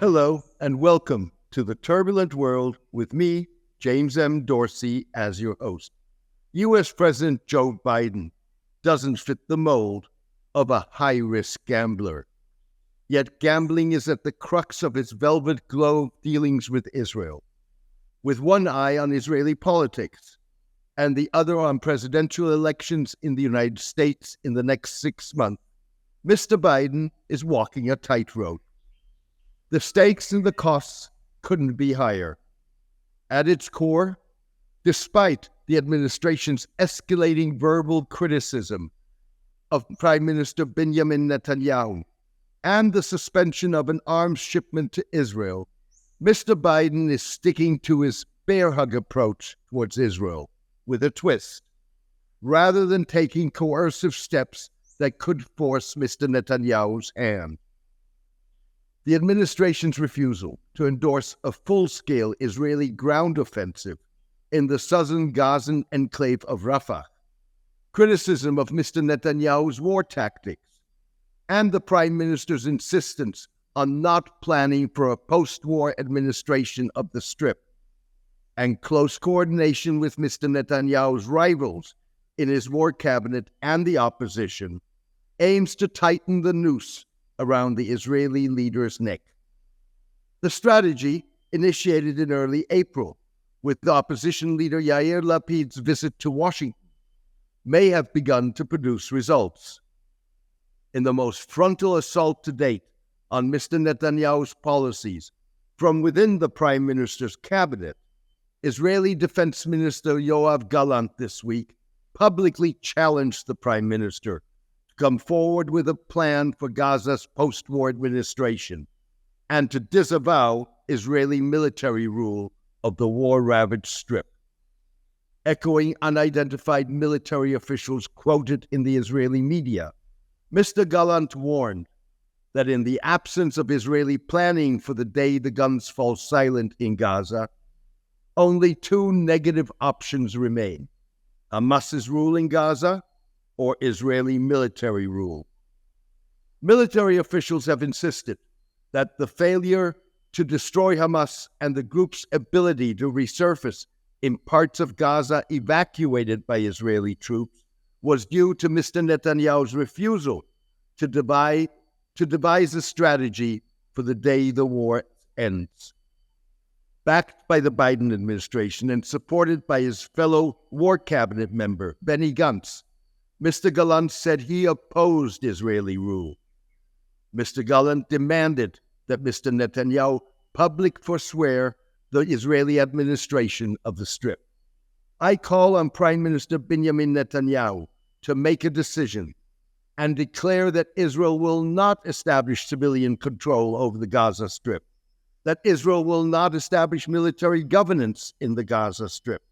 Hello and welcome to the Turbulent World with me, James M. Dorsey, as your host. U.S. President Joe Biden doesn't fit the mold of a high-risk gambler. Yet gambling is at the crux of his velvet glove dealings with Israel, with one eye on Israeli politics and the other on presidential elections in the United States in the next 6 months. Mr. Biden is walking a tightrope. The stakes and the costs couldn't be higher. At its core, despite the administration's escalating verbal criticism of Prime Minister Benjamin Netanyahu and the suspension of an arms shipment to Israel, Mr. Biden is sticking to his bear hug approach towards Israel with a twist, rather than taking coercive steps that could force Mr. Netanyahu's hand. The administration's refusal to endorse a full-scale Israeli ground offensive in the southern Gazan enclave of Rafah, criticism of Mr. Netanyahu's war tactics, and the Prime Minister's insistence on not planning for a post-war administration of the Strip, and close coordination with Mr. Netanyahu's rivals in his war cabinet and the opposition, aims to tighten the noose around the Israeli leader's neck. The strategy, initiated in early April with the opposition leader Yair Lapid's visit to Washington, may have begun to produce results. In the most frontal assault to date on Mr. Netanyahu's policies from within the Prime Minister's cabinet, Israeli Defense Minister Yoav Gallant this week publicly challenged the Prime Minister come forward with a plan for Gaza's post-war administration and to disavow Israeli military rule of the war-ravaged Strip. Echoing unidentified military officials quoted in the Israeli media, Mr. Gallant warned that in the absence of Israeli planning for the day the guns fall silent in Gaza, only two negative options remain: Hamas's rule in Gaza or Israeli military rule. Military officials have insisted that the failure to destroy Hamas and the group's ability to resurface in parts of Gaza evacuated by Israeli troops was due to Mr. Netanyahu's refusal to devise a strategy for the day the war ends. Backed by the Biden administration and supported by his fellow war cabinet member, Benny Gantz, Mr. Gallant said he opposed Israeli rule. Mr. Gallant demanded that Mr. Netanyahu publicly forswear the Israeli administration of the Strip. I call on Prime Minister Benjamin Netanyahu to make a decision and declare that Israel will not establish civilian control over the Gaza Strip, that Israel will not establish military governance in the Gaza Strip,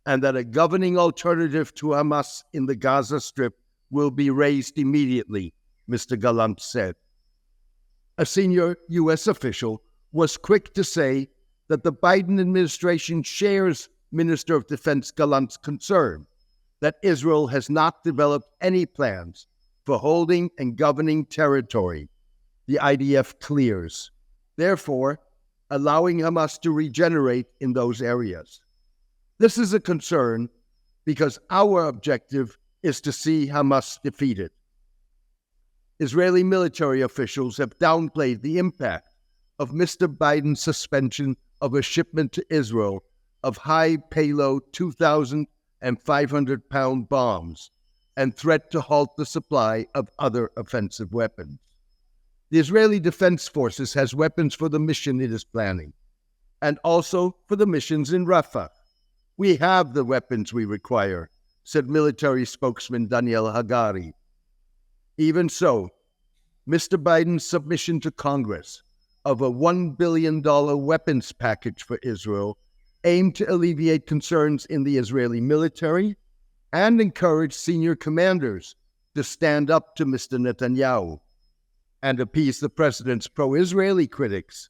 and that a governing alternative to Hamas in the Gaza Strip will be raised immediately, Mr. Gallant said. A senior U.S. official was quick to say that the Biden administration shares Minister of Defense Gallant's concern that Israel has not developed any plans for holding and governing territory the IDF clears, therefore allowing Hamas to regenerate in those areas. This is a concern because our objective is to see Hamas defeated. Israeli military officials have downplayed the impact of Mr. Biden's suspension of a shipment to Israel of high-payload 2,500-pound bombs and threat to halt the supply of other offensive weapons. The Israeli Defense Forces has weapons for the mission it is planning, and also for the missions in Rafah. We have the weapons we require, said military spokesman Daniel Hagari. Even so, Mr. Biden's submission to Congress of a $1 billion weapons package for Israel aimed to alleviate concerns in the Israeli military and encourage senior commanders to stand up to Mr. Netanyahu and appease the president's pro-Israeli critics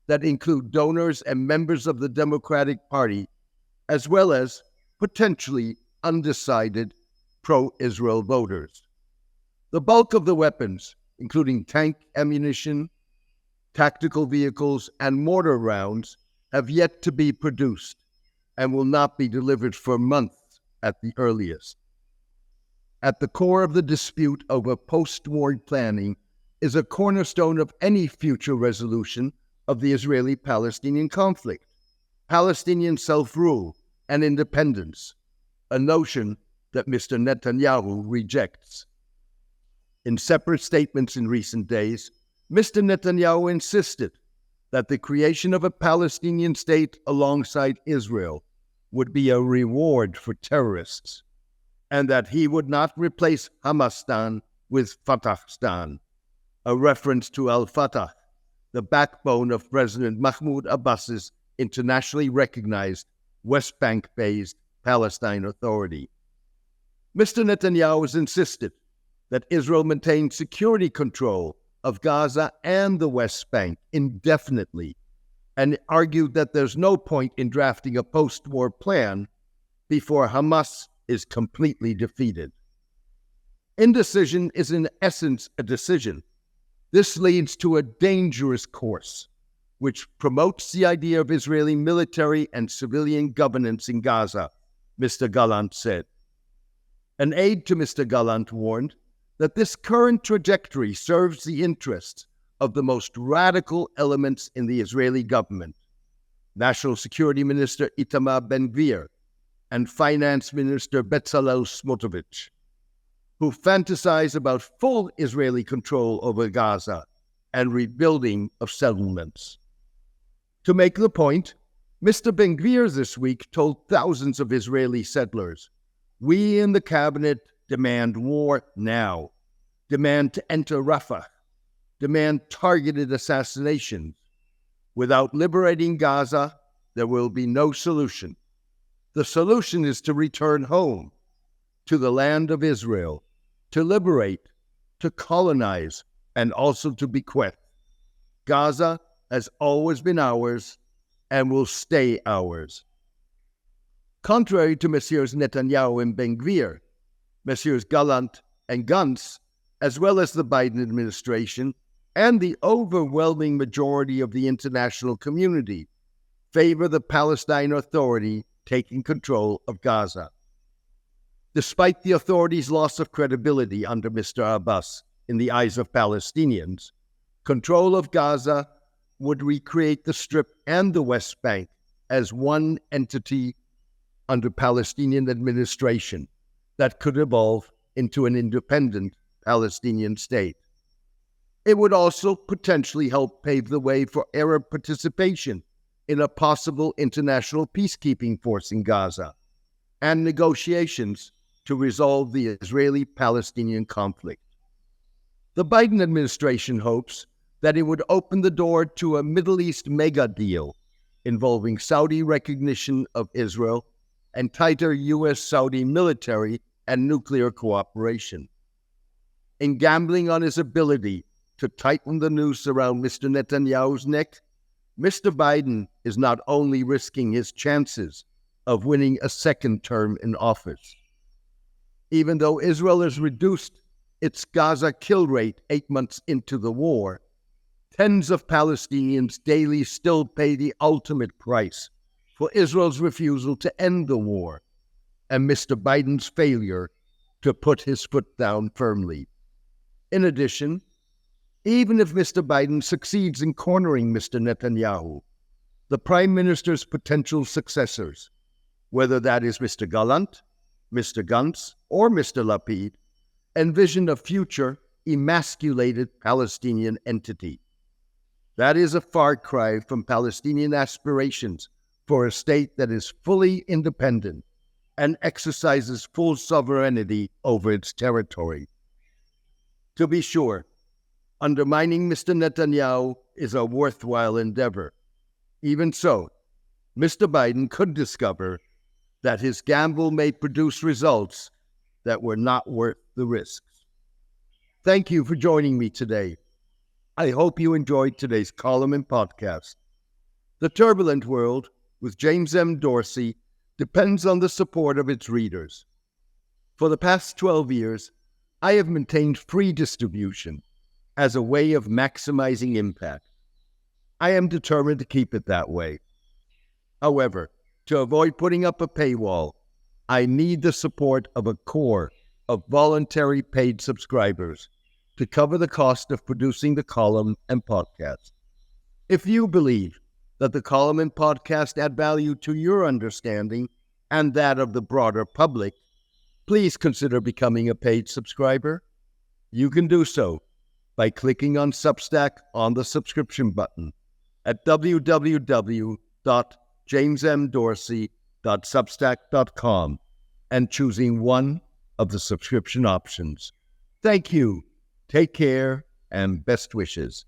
that include donors and members of the Democratic Party, as well as potentially undecided pro-Israel voters. The bulk of the weapons, including tank ammunition, tactical vehicles, and mortar rounds have yet to be produced and will not be delivered for months at the earliest. At the core of the dispute over post-war planning is a cornerstone of any future resolution of the Israeli-Palestinian conflict: Palestinian self-rule and independence, a notion that Mr. Netanyahu rejects. In separate statements in recent days, Mr. Netanyahu insisted that the creation of a Palestinian state alongside Israel would be a reward for terrorists, and that he would not replace Hamastan with Fatahstan, a reference to al-Fatah, the backbone of President Mahmoud Abbas's internationally recognized West Bank-based Palestine Authority. Mr. Netanyahu has insisted that Israel maintain security control of Gaza and the West Bank indefinitely, and argued that there's no point in drafting a post-war plan before Hamas is completely defeated. Indecision is in essence a decision. This leads to a dangerous course, which promotes the idea of Israeli military and civilian governance in Gaza, Mr. Gallant said. An aide to Mr. Gallant warned that this current trajectory serves the interests of the most radical elements in the Israeli government: National Security Minister Itamar Ben-Gvir and Finance Minister Bezalel Smotrich, who fantasize about full Israeli control over Gaza and rebuilding of settlements. To make the point, Mr. Ben-Gvir this week told thousands of Israeli settlers, "We in the cabinet demand war now, demand to enter Rafah, demand targeted assassinations. Without liberating Gaza, there will be no solution. The solution is to return home, to the land of Israel, to liberate, to colonize, and also to bequeath. Gaza has always been ours and will stay ours." Contrary to Messieurs Netanyahu and Ben-Gvir, Messieurs Gallant and Gantz, as well as the Biden administration and the overwhelming majority of the international community, favor the Palestine Authority taking control of Gaza. Despite the authorities' loss of credibility under Mr. Abbas in the eyes of Palestinians, control of Gaza would recreate the Strip and the West Bank as one entity under Palestinian administration that could evolve into an independent Palestinian state. It would also potentially help pave the way for Arab participation in a possible international peacekeeping force in Gaza and negotiations to resolve the Israeli-Palestinian conflict. The Biden administration hopes that it would open the door to a Middle East mega deal involving Saudi recognition of Israel and tighter U.S.-Saudi military and nuclear cooperation. In gambling on his ability to tighten the noose around Mr. Netanyahu's neck, Mr. Biden is not only risking his chances of winning a second term in office. Even though Israel has reduced its Gaza kill rate 8 months into the war, tens of Palestinians daily still pay the ultimate price for Israel's refusal to end the war and Mr. Biden's failure to put his foot down firmly. In addition, even if Mr. Biden succeeds in cornering Mr. Netanyahu, the Prime Minister's potential successors, whether that is Mr. Gallant, Mr. Gantz, or Mr. Lapid, envision a future emasculated Palestinian entity. That is a far cry from Palestinian aspirations for a state that is fully independent and exercises full sovereignty over its territory. To be sure, undermining Mr. Netanyahu is a worthwhile endeavor. Even so, Mr. Biden could discover that his gamble may produce results that were not worth the risks. Thank you for joining me today. I hope you enjoyed today's column and podcast. The Turbulent World with James M. Dorsey depends on the support of its readers. For the past 12 years, I have maintained free distribution as a way of maximizing impact. I am determined to keep it that way. However, to avoid putting up a paywall, I need the support of a core of voluntary paid subscribers to cover the cost of producing the column and podcast. If you believe that the column and podcast add value to your understanding and that of the broader public, please consider becoming a paid subscriber. You can do so by clicking on Substack on the subscription button at www.jamesmdorsey.substack.com and choosing one of the subscription options. Thank you. Take care and best wishes.